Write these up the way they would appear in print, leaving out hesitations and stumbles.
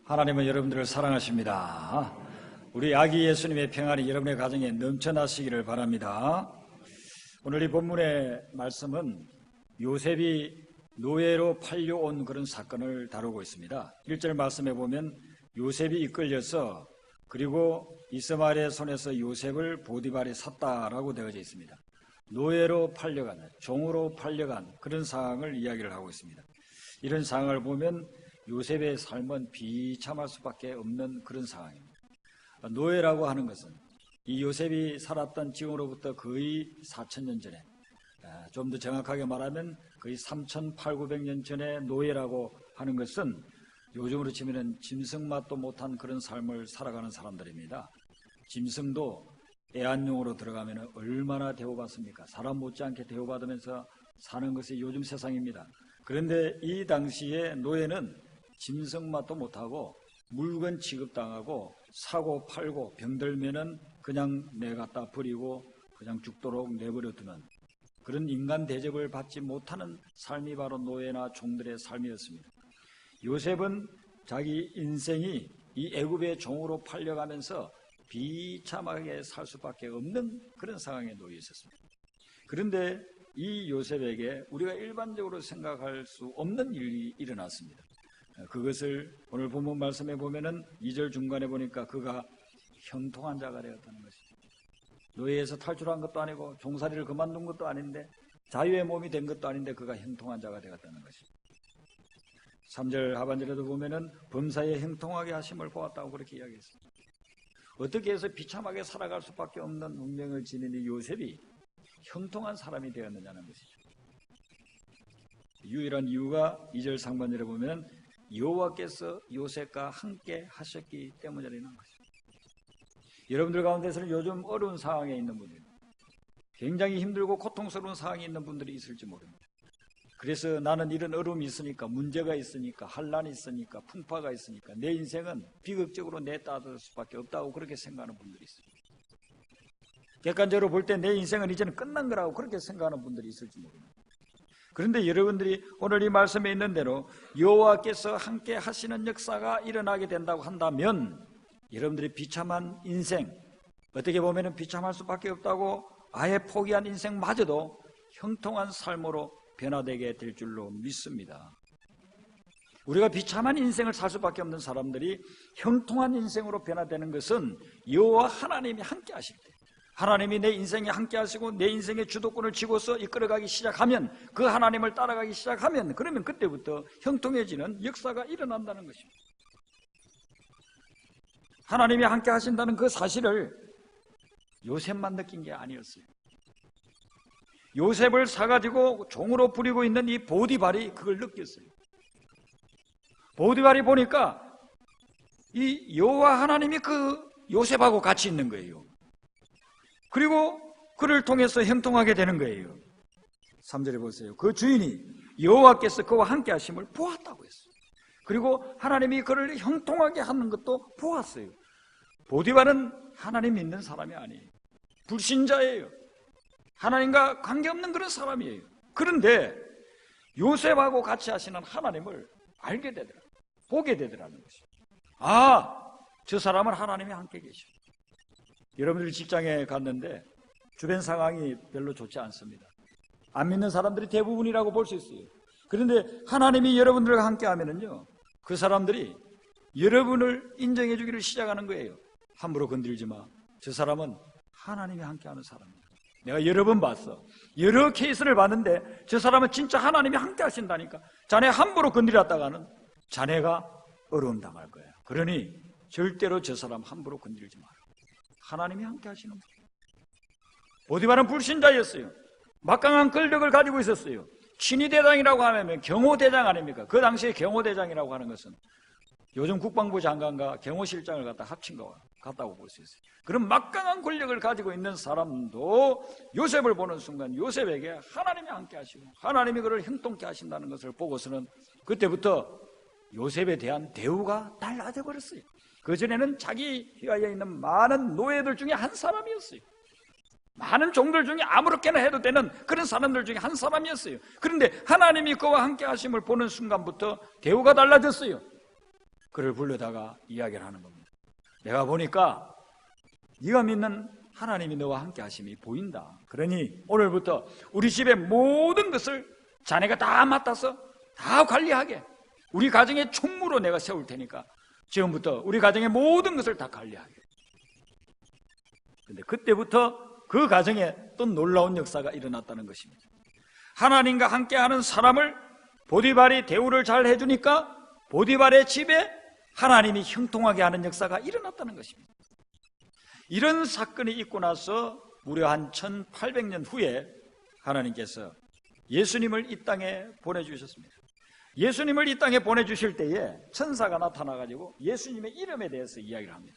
하나님은 여러분들을 사랑하십니다. 우리 아기 예수님의 평안이 여러분의 가정에 넘쳐나시기를 바랍니다. 오늘 이 본문의 말씀은 요셉이 노예로 팔려온 그런 사건을 다루고 있습니다. 1절 말씀에 보면 요셉이 이끌려서 그리고 이스마엘의 손에서 요셉을 보디발이 샀다라고 되어져 있습니다. 노예로 팔려간, 종으로 팔려간 그런 상황을 이야기를 하고 있습니다. 이런 상황을 보면 요셉의 삶은 비참할 수밖에 없는 그런 상황입니다. 노예라고 하는 것은 이 요셉이 살았던 지금으로부터 거의 4,000년 전에, 좀 더 정확하게 말하면 거의 3,800~900년 전에 노예라고 하는 것은 요즘으로 치면 짐승맛도 못한 그런 삶을 살아가는 사람들입니다. 짐승도 애완용으로 들어가면 얼마나 대우받습니까? 사람 못지않게 대우받으면서 사는 것이 요즘 세상입니다. 그런데 이 당시에 노예는 짐승맛도 못하고 물건 취급당하고 사고 팔고 병들면은 그냥 내갖다 버리고 그냥 죽도록 내버려두는 그런 인간 대접을 받지 못하는 삶이 바로 노예나 종들의 삶이었습니다. 요셉은 자기 인생이 이 애굽의 종으로 팔려가면서 비참하게 살 수밖에 없는 그런 상황에 놓여 있었습니다. 그런데 이 요셉에게 우리가 일반적으로 생각할 수 없는 일이 일어났습니다. 그것을 오늘 본문 말씀에 보면은 2절 중간에 보니까 그가 형통한 자가 되었다는 것이죠. 노예에서 탈출한 것도 아니고 종살이를 그만둔 것도 아닌데 자유의 몸이 된 것도 아닌데 그가 형통한 자가 되었다는 것이죠. 3절 하반절에도 보면은 범사에 형통하게 하심을 보았다고 그렇게 이야기했습니다. 어떻게 해서 비참하게 살아갈 수밖에 없는 운명을 지닌 이 요셉이 형통한 사람이 되었느냐는 것이죠. 유일한 이유가 2절 상반절에 보면 여호와께서 요셉과 함께 하셨기 때문이라는 것입니다. 여러분들 가운데서는 요즘 어려운 상황에 있는 분들, 굉장히 힘들고 고통스러운 상황에 있는 분들이 있을지 모릅니다. 그래서 나는 이런 어려움이 있으니까, 문제가 있으니까, 환란이 있으니까, 풍파가 있으니까 내 인생은 비극적으로 내따를 수밖에 없다고 그렇게 생각하는 분들이 있습니다. 객관적으로 볼 때 내 인생은 이제는 끝난 거라고 그렇게 생각하는 분들이 있을지 모릅니다. 그런데 여러분들이 오늘 이 말씀에 있는 대로 여호와께서 함께 하시는 역사가 일어나게 된다고 한다면 여러분들이 비참한 인생, 어떻게 보면 비참할 수밖에 없다고 아예 포기한 인생마저도 형통한 삶으로 변화되게 될 줄로 믿습니다. 우리가 비참한 인생을 살 수밖에 없는 사람들이 형통한 인생으로 변화되는 것은 여호와 하나님이 함께 하실 때, 하나님이 내 인생에 함께 하시고 내 인생의 주도권을 쥐고서 이끌어가기 시작하면, 그 하나님을 따라가기 시작하면, 그러면 그때부터 형통해지는 역사가 일어난다는 것입니다. 하나님이 함께 하신다는 그 사실을 요셉만 느낀 게 아니었어요. 요셉을 사가지고 종으로 부리고 있는 이 보디발이 그걸 느꼈어요. 보디발이 보니까 이 여호와 하나님이 그 요셉하고 같이 있는 거예요. 그리고 그를 통해서 형통하게 되는 거예요. 3절에 보세요. 그 주인이 여호와께서 그와 함께 하심을 보았다고 했어요. 그리고 하나님이 그를 형통하게 하는 것도 보았어요. 보디발은 하나님 믿는 사람이 아니에요. 불신자예요. 하나님과 관계없는 그런 사람이에요. 그런데 요셉하고 같이 하시는 하나님을 알게 되더라고요. 보게 되더라는 것이죠. 아, 저 사람은 하나님이 함께 계셔. 여러분들이 직장에 갔는데 주변 상황이 별로 좋지 않습니다. 안 믿는 사람들이 대부분이라고 볼 수 있어요. 그런데 하나님이 여러분들과 함께 하면은요, 그 사람들이 여러분을 인정해 주기를 시작하는 거예요. 함부로 건드리지 마. 저 사람은 하나님이 함께 하는 사람이야. 내가 여러 번 봤어. 여러 케이스를 봤는데 저 사람은 진짜 하나님이 함께 하신다니까. 자네 함부로 건드렸다가는 자네가 어려움 당할 거야. 그러니 절대로 저 사람 함부로 건드리지 마라. 하나님이 함께 하시는 거예요. 보디발은 불신자였어요. 막강한 권력을 가지고 있었어요. 친위대장이라고 하면 경호대장 아닙니까? 그 당시에 경호대장이라고 하는 것은 요즘 국방부 장관과 경호실장을 갖다 합친 거 같다고 볼 수 있어요. 그런 막강한 권력을 가지고 있는 사람도 요셉을 보는 순간 요셉에게 하나님이 함께 하시고 하나님이 그를 형통케 하신다는 것을 보고서는 그때부터 요셉에 대한 대우가 달라져 버렸어요. 그전에는 자기 휘하에 있는 많은 노예들 중에 한 사람이었어요. 많은 종들 중에 아무렇게나 해도 되는 그런 사람들 중에 한 사람이었어요. 그런데 하나님이 그와 함께 하심을 보는 순간부터 대우가 달라졌어요. 그를 불러다가 이야기를 하는 겁니다. 내가 보니까 네가 믿는 하나님이 너와 함께 하심이 보인다. 그러니 오늘부터 우리 집의 모든 것을 자네가 다 맡아서 다 관리하게, 우리 가정의 총무로 내가 세울 테니까 지금부터 우리 가정의 모든 것을 다 관리하게. 그런데 그때부터 그 가정에 또 놀라운 역사가 일어났다는 것입니다. 하나님과 함께하는 사람을 보디발이 대우를 잘 해주니까 보디발의 집에 하나님이 형통하게 하는 역사가 일어났다는 것입니다. 이런 사건이 있고 나서 무려 한 1800년 후에 하나님께서 예수님을 이 땅에 보내주셨습니다. 예수님을 이 땅에 보내주실 때에 천사가 나타나가지고 예수님의 이름에 대해서 이야기를 합니다.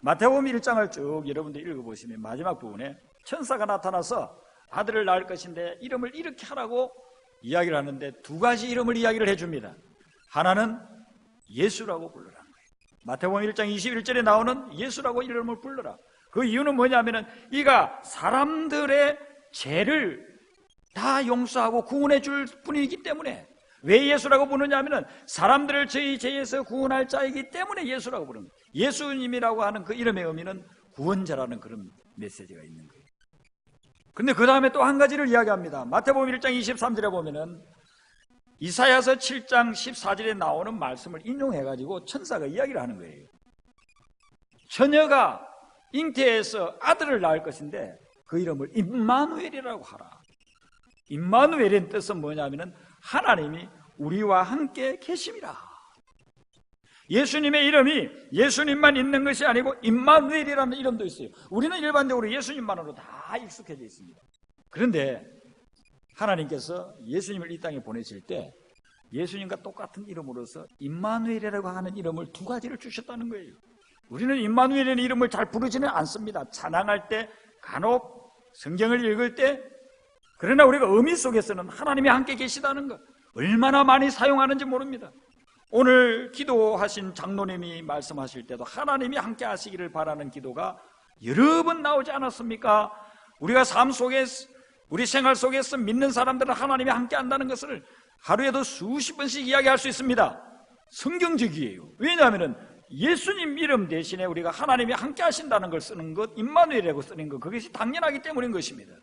마태복음 1장을 쭉 여러분들 읽어보시면 마지막 부분에 천사가 나타나서 아들을 낳을 것인데 이름을 이렇게 하라고 이야기를 하는데 두 가지 이름을 이야기를 해줍니다. 하나는 예수라고 불러라는 거예요. 마태복음 1장 21절에 나오는 예수라고 이름을 불러라. 그 이유는 뭐냐면은 이가 사람들의 죄를 다 용서하고 구원해 줄 분이기 때문에. 왜 예수라고 부르냐 하면은 사람들을 저희 죄에서 구원할 자이기 때문에 예수라고 부르는 거예요. 예수님이라고 하는 그 이름의 의미는 구원자라는 그런 메시지가 있는 거예요. 그런데 그 다음에 또 한 가지를 이야기합니다. 마태복음 1장 23절에 보면은 이사야서 7장 14절에 나오는 말씀을 인용해가지고 천사가 이야기를 하는 거예요. 처녀가 잉태해서 아들을 낳을 것인데 그 이름을 임마누엘이라고 하라. 임마누엘의 뜻은 뭐냐면은 하나님이 우리와 함께 계심이라. 예수님의 이름이 예수님만 있는 것이 아니고 임마누엘이라는 이름도 있어요. 우리는 일반적으로 예수님만으로 다 익숙해져 있습니다. 그런데 하나님께서 예수님을 이 땅에 보내실 때 예수님과 똑같은 이름으로서 임마누엘이라고 하는 이름을 두 가지를 주셨다는 거예요. 우리는 임마누엘이라는 이름을 잘 부르지는 않습니다. 찬양할 때, 간혹 성경을 읽을 때. 그러나 우리가 의미 속에서는 하나님이 함께 계시다는 것 얼마나 많이 사용하는지 모릅니다. 오늘 기도하신 장로님이 말씀하실 때도 하나님이 함께 하시기를 바라는 기도가 여러 번 나오지 않았습니까? 우리가 삶 속에, 우리 생활 속에서 믿는 사람들은 하나님이 함께 한다는 것을 하루에도 수십 번씩 이야기할 수 있습니다. 성경적이에요. 왜냐하면 예수님 이름 대신에 우리가 하나님이 함께 하신다는 걸 쓰는 것, 임마누엘이라고 쓰는 것, 그것이 당연하기 때문인 것입니다.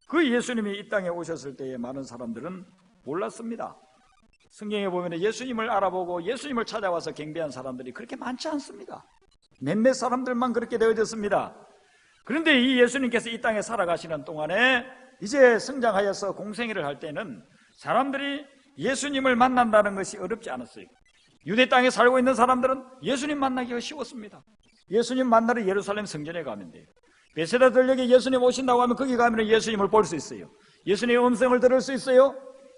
그 예수님이 이 땅에 오셨을 때에 많은 사람들은 몰랐습니다. 성경에 보면 예수님을 알아보고 예수님을 찾아와서 경배한 사람들이 그렇게 많지 않습니다. 몇몇 사람들만 그렇게 되어졌습니다. 그런데 이 예수님께서 이 땅에 살아가시는 동안에 이제 성장하여서 공생애를 할 때는 사람들이 예수님을 만난다는 것이 어렵지 않았어요. 유대 땅에 살고 있는 사람들은 예수님 만나기가 쉬웠습니다. 예수님 만나러 예루살렘 성전에 가면 돼요. 베세다 들녘에 예수님 오신다고 하면 거기 가면 예수님을 볼 수 있어요. 예수님의 음성을 들을 수 있어요.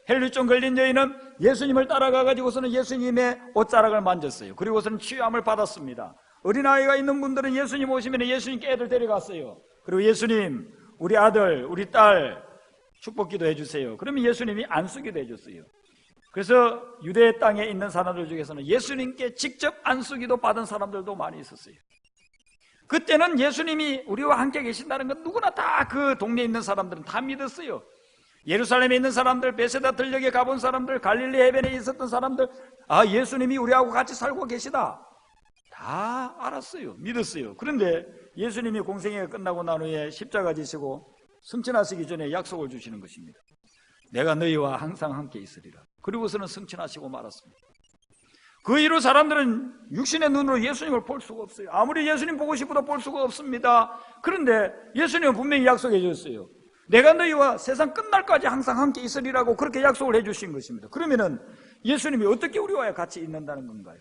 헬류증 걸린 여인은 예수님을 따라가가지고서는 예수님의 옷자락을 만졌어요. 그리고서는 치유함을 받았습니다. 어린아이가 있는 분들은 예수님 오시면 예수님께 애들 데려갔어요. 그리고 예수님, 우리 아들, 우리 딸 축복기도 해주세요. 그러면 예수님이 안수기도 해줬어요. 그래서 유대 땅에 있는 사람들 중에서는 예수님께 직접 안수기도 받은 사람들도 많이 있었어요. 그때는 예수님이 우리와 함께 계신다는 건 누구나 다 그 동네에 있는 사람들은 다 믿었어요. 예루살렘에 있는 사람들, 베세다 들녘에 가본 사람들, 갈릴리 해변에 있었던 사람들, 아, 예수님이 우리하고 같이 살고 계시다, 다 알았어요. 믿었어요. 그런데 예수님이 공생애가 끝나고 난 후에 십자가 지시고 승천하시기 전에 약속을 주시는 것입니다. 내가 너희와 항상 함께 있으리라. 그리고서는 승천하시고 말았습니다. 그 이후 사람들은 육신의 눈으로 예수님을 볼 수가 없어요. 아무리 예수님 보고 싶어도 볼 수가 없습니다. 그런데 예수님은 분명히 약속해 주셨어요. 내가 너희와 세상 끝날까지 항상 함께 있으리라고 그렇게 약속을 해 주신 것입니다. 그러면은 예수님이 어떻게 우리와 같이 있는다는 건가요?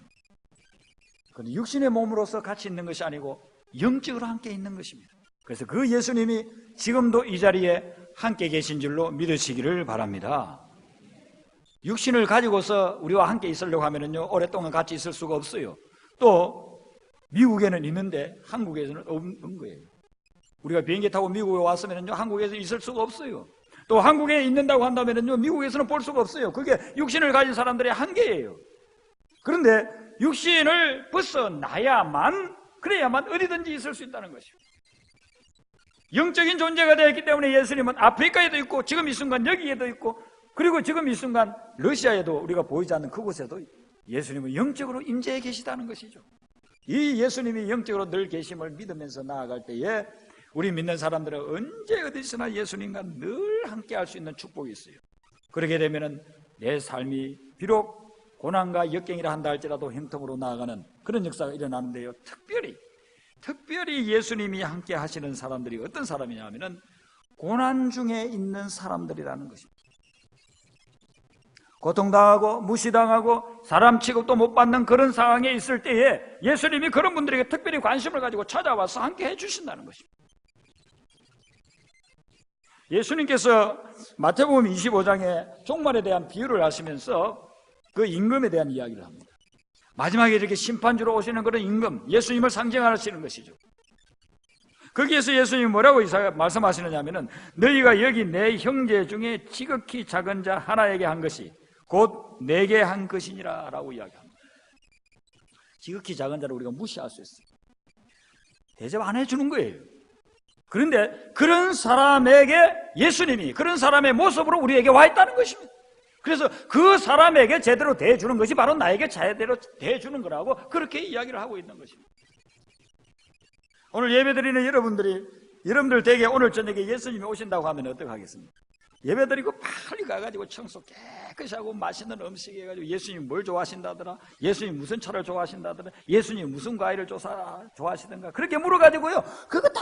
그런데 육신의 몸으로서 같이 있는 것이 아니고 영적으로 함께 있는 것입니다. 그래서 그 예수님이 지금도 이 자리에 함께 계신 줄로 믿으시기를 바랍니다. 육신을 가지고서 우리와 함께 있으려고 하면은요, 오랫동안 같이 있을 수가 없어요. 또 미국에는 있는데 한국에서는 없는 거예요. 우리가 비행기 타고 미국에 왔으면은요, 한국에서 있을 수가 없어요. 또 한국에 있는다고 한다면은요, 미국에서는 볼 수가 없어요. 그게 육신을 가진 사람들의 한계예요. 그런데 육신을 벗어나야만, 그래야만 어디든지 있을 수 있다는 것이죠. 영적인 존재가 되었기 때문에 예수님은 아프리카에도 있고 지금 이 순간 여기에도 있고, 그리고 지금 이 순간 러시아에도 우리가 보이지 않는 그곳에도 예수님은 영적으로 임재해 계시다는 것이죠. 이 예수님이 영적으로 늘 계심을 믿으면서 나아갈 때에 우리 믿는 사람들은 언제 어디서나 예수님과 늘 함께 할 수 있는 축복이 있어요. 그렇게 되면은 내 삶이 비록 고난과 역경이라 한다 할지라도 형통으로 나아가는 그런 역사가 일어나는데요. 특별히 예수님이 함께 하시는 사람들이 어떤 사람이냐 하면은 고난 중에 있는 사람들이라는 것입니다. 고통당하고 무시당하고 사람 취급도 못 받는 그런 상황에 있을 때에 예수님이 그런 분들에게 특별히 관심을 가지고 찾아와서 함께 해주신다는 것입니다. 예수님께서 마태복음 25장에 종말에 대한 비유를 하시면서 그 임금에 대한 이야기를 합니다. 마지막에 이렇게 심판주로 오시는 그런 임금, 예수님을 상징하시는 것이죠. 거기에서 예수님이 뭐라고 말씀하시느냐 하면은 너희가 여기 내 형제 중에 지극히 작은 자 하나에게 한 것이 곧 내게 한 것이니라 라고 이야기합니다. 지극히 작은 자를 우리가 무시할 수 있어요. 대접 안 해주는 거예요. 그런데 그런 사람에게 예수님이 그런 사람의 모습으로 우리에게 와 있다는 것입니다. 그래서 그 사람에게 제대로 대해주는 것이 바로 나에게 제대로 대해주는 거라고 그렇게 이야기를 하고 있는 것입니다. 오늘 예배드리는 여러분들 댁에 오늘 저녁에 예수님이 오신다고 하면 어떡하겠습니까? 예배드리고 빨리 가가지고 청소 깨끗이 하고 맛있는 음식 해가지고 예수님 뭘 좋아하신다더라, 예수님 무슨 차를 좋아하신다더라, 예수님 무슨 과일을 좋아하시던가 그렇게 물어가지고요 그거 다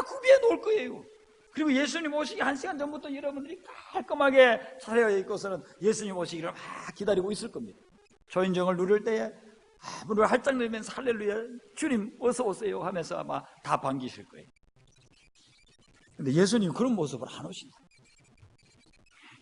구비해 놓을 거예요. 그리고 예수님 오시기 1시간 전부터 여러분들이 깔끔하게 차려 입고서는 예수님 오시기를 막 기다리고 있을 겁니다. 초인종을 누를 때에 문을 활짝 열면서 할렐루야 주님 어서 오세요 하면서 아마 다 반기실 거예요. 근데 예수님 그런 모습을 안 오신다.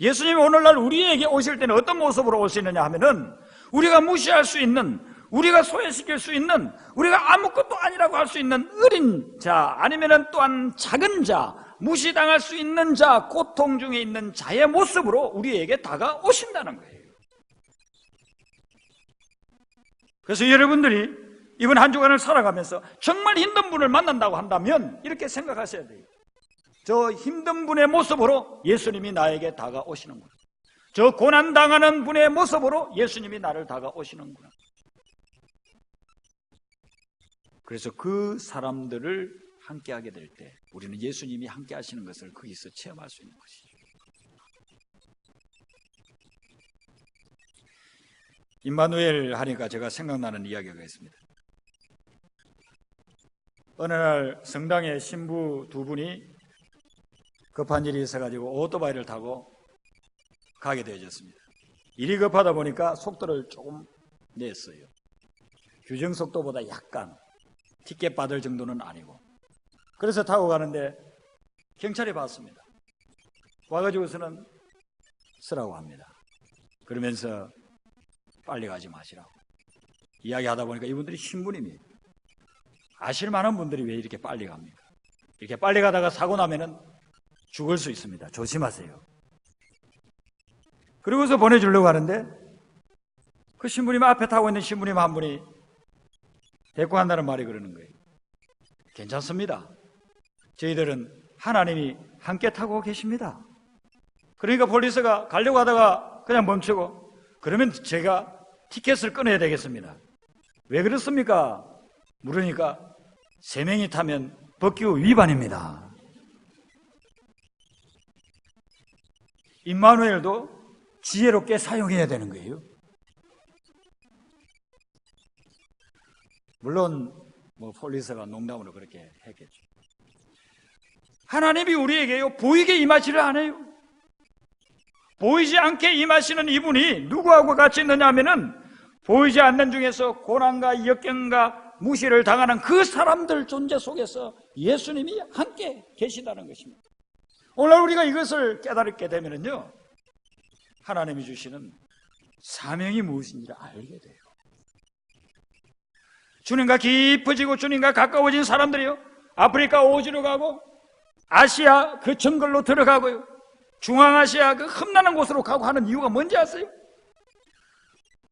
예수님이 오늘날 우리에게 오실 때는 어떤 모습으로 오시느냐 하면은 우리가 무시할 수 있는, 우리가 소외시킬 수 있는, 우리가 아무것도 아니라고 할 수 있는 어린 자, 아니면은 또한 작은 자, 무시당할 수 있는 자, 고통 중에 있는 자의 모습으로 우리에게 다가오신다는 거예요. 그래서 여러분들이 이번 한 주간을 살아가면서 정말 힘든 분을 만난다고 한다면 이렇게 생각하셔야 돼요. 저 힘든 분의 모습으로 예수님이 나에게 다가오시는구나. 저 고난당하는 분의 모습으로 예수님이 나를 다가오시는구나. 그래서 그 사람들을 함께하게 될 때 우리는 예수님이 함께 하시는 것을 거기서 체험할 수 있는 것이죠. 임마누엘 하니까 제가 생각나는 이야기가 있습니다. 어느 날 성당에 신부 두 분이 급한 일이 있어가지고 오토바이를 타고 가게 되어졌습니다. 일이 급하다 보니까 속도를 조금 냈어요. 규정 속도보다 약간 티켓 받을 정도는 아니고. 그래서 타고 가는데 경찰이 봤습니다. 와가지고서는 쓰라고 합니다. 그러면서 빨리 가지 마시라고 이야기하다 보니까 이분들이 신부님이에요. 아실 만한 분들이 왜 이렇게 빨리 갑니까? 이렇게 빨리 가다가 사고 나면은 죽을 수 있습니다. 조심하세요. 그러고서 보내주려고 하는데 그 신부님 앞에 타고 있는 신부님 한 분이 데리고 간다는 말이 그러는 거예요. 괜찮습니다. 저희들은 하나님이 함께 타고 계십니다. 그러니까 폴리스가 가려고 하다가 그냥 멈추고 그러면 제가 티켓을 끊어야 되겠습니다. 왜 그렇습니까? 물으니까 3명이 타면 법규 위반입니다. 임마누엘도 지혜롭게 사용해야 되는 거예요. 물론 폴리스가 농담으로 그렇게 했겠죠. 하나님이 우리에게요 보이게 임하지를 않아요. 보이지 않게 임하시는 이분이 누구하고 같이 있느냐 하면은 보이지 않는 중에서 고난과 역경과 무시를 당하는 그 사람들 존재 속에서 예수님이 함께 계시다는 것입니다. 오늘 우리가 이것을 깨달게 되면은요 하나님이 주시는 사명이 무엇인지를 알게 돼요. 주님과 깊어지고 주님과 가까워진 사람들이요 아프리카 오지로 가고 아시아 그 정글로 들어가고요 중앙아시아 그 험난한 곳으로 가고 하는 이유가 뭔지 아세요?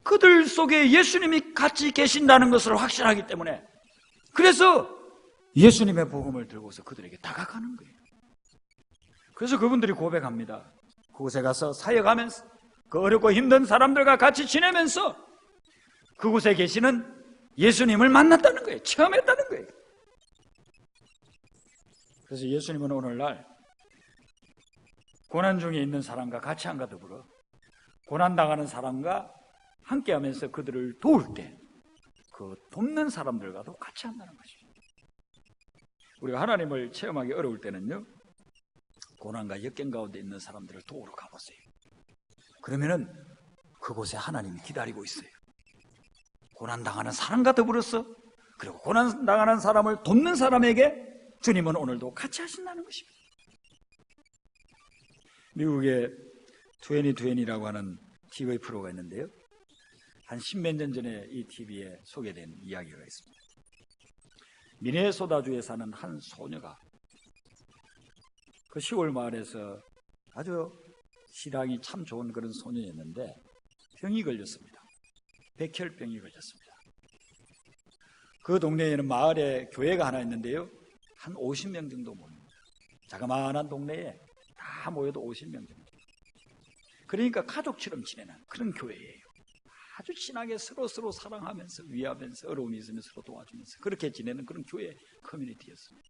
그들 속에 예수님이 같이 계신다는 것을 확신하기 때문에 그래서 예수님의 복음을 들고서 그들에게 다가가는 거예요. 그래서 그분들이 고백합니다. 그곳에 가서 사역하면서 그 어렵고 힘든 사람들과 같이 지내면서 그곳에 계시는 예수님을 만났다는 거예요. 체험했다는 거예요. 그래서 예수님은 오늘날 고난 중에 있는 사람과 같이 한가 더불어 고난당하는 사람과 함께하면서 그들을 도울 때 그 돕는 사람들과도 같이 한다는 것입니다. 우리가 하나님을 체험하기 어려울 때는요, 고난과 역경 가운데 있는 사람들을 도우러 가보세요. 그러면은 그곳에 하나님이 기다리고 있어요. 고난당하는 사람과 더불어서, 그리고 고난당하는 사람을 돕는 사람에게 주님은 오늘도 같이 하신다는 것입니다. 미국에 2020라고 하는 TV 프로가 있는데요, 한 10몇 년 전에 이 TV에 소개된 이야기가 있습니다. 미네소다주에 사는 한 소녀가 그 시골 마을에서 아주 신앙이 참 좋은 그런 소년이었는데 병이 걸렸습니다. 백혈병이 걸렸습니다. 그 동네에는 마을에 교회가 하나 있는데요, 한 50명 정도 모입니다. 자그마한 동네에 다 모여도 50명 정도. 그러니까 가족처럼 지내는 그런 교회예요. 아주 친하게 서로 사랑하면서 위하면서 어려움이 있으면 서로 도와주면서 그렇게 지내는 그런 교회 커뮤니티였습니다.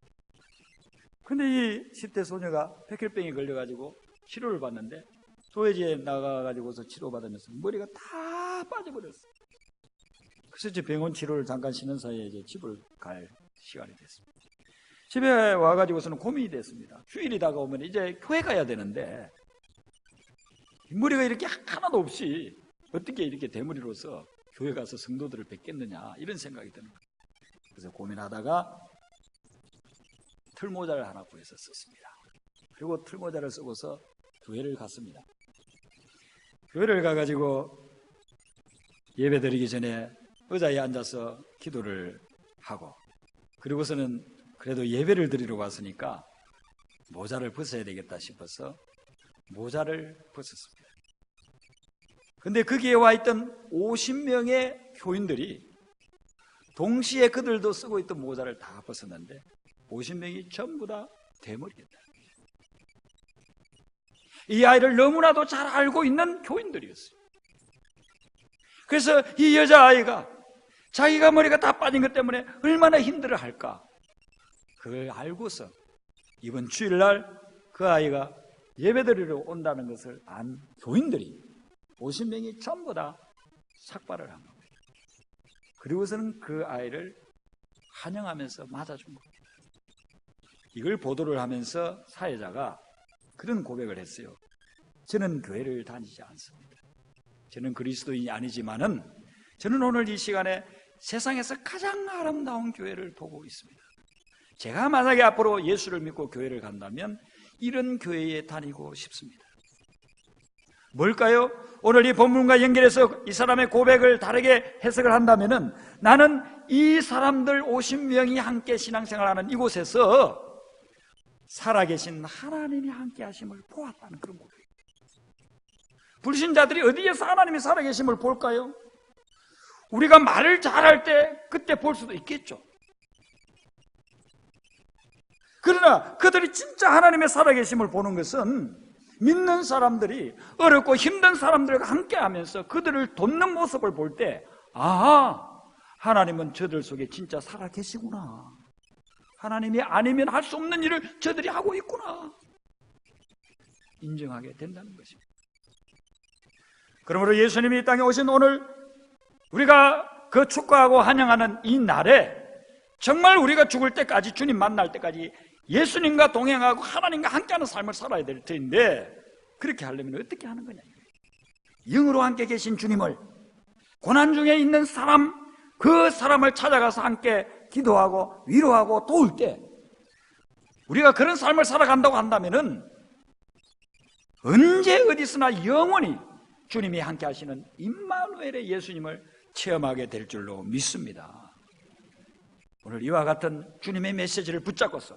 근데 이 10대 소녀가 백혈병이 걸려가지고 치료를 받는데 도회지에 나가가지고서 치료받으면서 머리가 다 빠져버렸어요. 그래서 이제 병원 치료를 잠깐 쉬는 사이에 이제 집을 갈 시간이 됐습니다. 집에 와가지고서는 고민이 됐습니다. 휴일이 다가오면 이제 교회 가야 되는데 머리가 이렇게 하나도 없이 어떻게 이렇게 대머리로서 교회 가서 성도들을 뵙겠느냐, 이런 생각이 드는 거예요. 그래서 고민하다가 틀모자를 하나 구해서 썼습니다. 그리고 틀모자를 쓰고서 교회를 갔습니다. 교회를 가가지고 예배 드리기 전에 의자에 앉아서 기도를 하고, 그리고서는 그래도 예배를 드리러 왔으니까 모자를 벗어야 되겠다 싶어서 모자를 벗었습니다. 근데 거기에 와 있던 50명의 교인들이 동시에 그들도 쓰고 있던 모자를 다 벗었는데 50명이 전부 다 대머리였다. 이 아이를 너무나도 잘 알고 있는 교인들이었어요. 그래서 이 여자아이가 자기가 머리가 다 빠진 것 때문에 얼마나 힘들어할까, 그걸 알고서 이번 주일날 그 아이가 예배드리러 온다는 것을 안 교인들이 50명이 전부 다 삭발을 한 겁니다. 그리고서는 그 아이를 환영하면서 맞아준 겁니다. 이걸 보도를 하면서 사회자가 그런 고백을 했어요. 저는 교회를 다니지 않습니다. 저는 그리스도인이 아니지만은 저는 오늘 이 시간에 세상에서 가장 아름다운 교회를 보고 있습니다. 제가 만약에 앞으로 예수를 믿고 교회를 간다면 이런 교회에 다니고 싶습니다. 뭘까요? 오늘 이 본문과 연결해서 이 사람의 고백을 다르게 해석을 한다면은 나는 이 사람들 50명이 함께 신앙생활하는 이곳에서 살아계신 하나님이 함께 하심을 보았다는 그런 고백입니다. 불신자들이 어디에서 하나님이 살아계심을 볼까요? 우리가 말을 잘할 때 그때 볼 수도 있겠죠. 그러나 그들이 진짜 하나님의 살아계심을 보는 것은 믿는 사람들이 어렵고 힘든 사람들과 함께하면서 그들을 돕는 모습을 볼 때, 아, 하나님은 저들 속에 진짜 살아계시구나, 하나님이 아니면 할 수 없는 일을 저들이 하고 있구나 인정하게 된다는 것입니다. 그러므로 예수님이 이 땅에 오신 오늘 우리가 그 축구하고 환영하는 이 날에 정말 우리가 죽을 때까지, 주님 만날 때까지 예수님과 동행하고 하나님과 함께하는 삶을 살아야 될 텐데, 그렇게 하려면 어떻게 하는 거냐, 영으로 함께 계신 주님을, 고난 중에 있는 사람, 그 사람을 찾아가서 함께 기도하고 위로하고 도울 때, 우리가 그런 삶을 살아간다고 한다면은 언제 어디서나 영원히 주님이 함께 하시는 임마누엘의 예수님을 체험하게 될 줄로 믿습니다. 오늘 이와 같은 주님의 메시지를 붙잡고서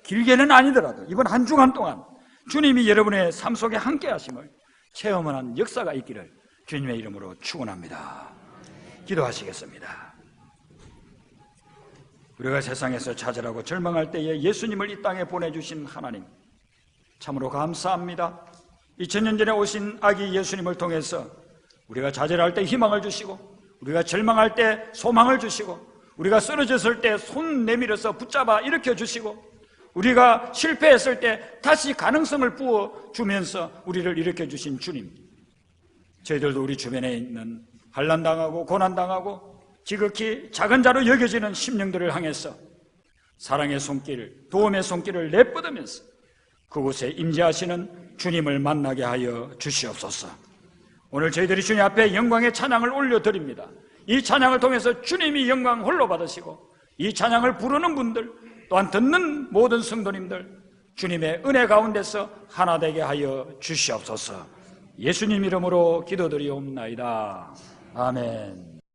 길게는 아니더라도 이번 한 주간 동안 주님이 여러분의 삶 속에 함께 하심을 체험하는 역사가 있기를 주님의 이름으로 축원합니다. 기도하시겠습니다. 우리가 세상에서 좌절하고 절망할 때에 예수님을 이 땅에 보내주신 하나님, 참으로 감사합니다. 2000년 전에 오신 아기 예수님을 통해서 우리가 좌절할 때 희망을 주시고 우리가 절망할 때 소망을 주시고, 우리가 쓰러졌을 때 손 내밀어서 붙잡아 일으켜 주시고, 우리가 실패했을 때 다시 가능성을 부어주면서 우리를 일으켜 주신 주님, 저희들도 우리 주변에 있는 환난당하고 고난당하고 지극히 작은 자로 여겨지는 심령들을 향해서 사랑의 손길, 도움의 손길을 내뻗으면서 그곳에 임재하시는 주님을 만나게 하여 주시옵소서. 오늘 저희들이 주님 앞에 영광의 찬양을 올려드립니다. 이 찬양을 통해서 주님이 영광 홀로 받으시고, 이 찬양을 부르는 분들 또한 듣는 모든 성도님들 주님의 은혜 가운데서 하나 되게 하여 주시옵소서. 예수님 이름으로 기도드리옵나이다. 아멘.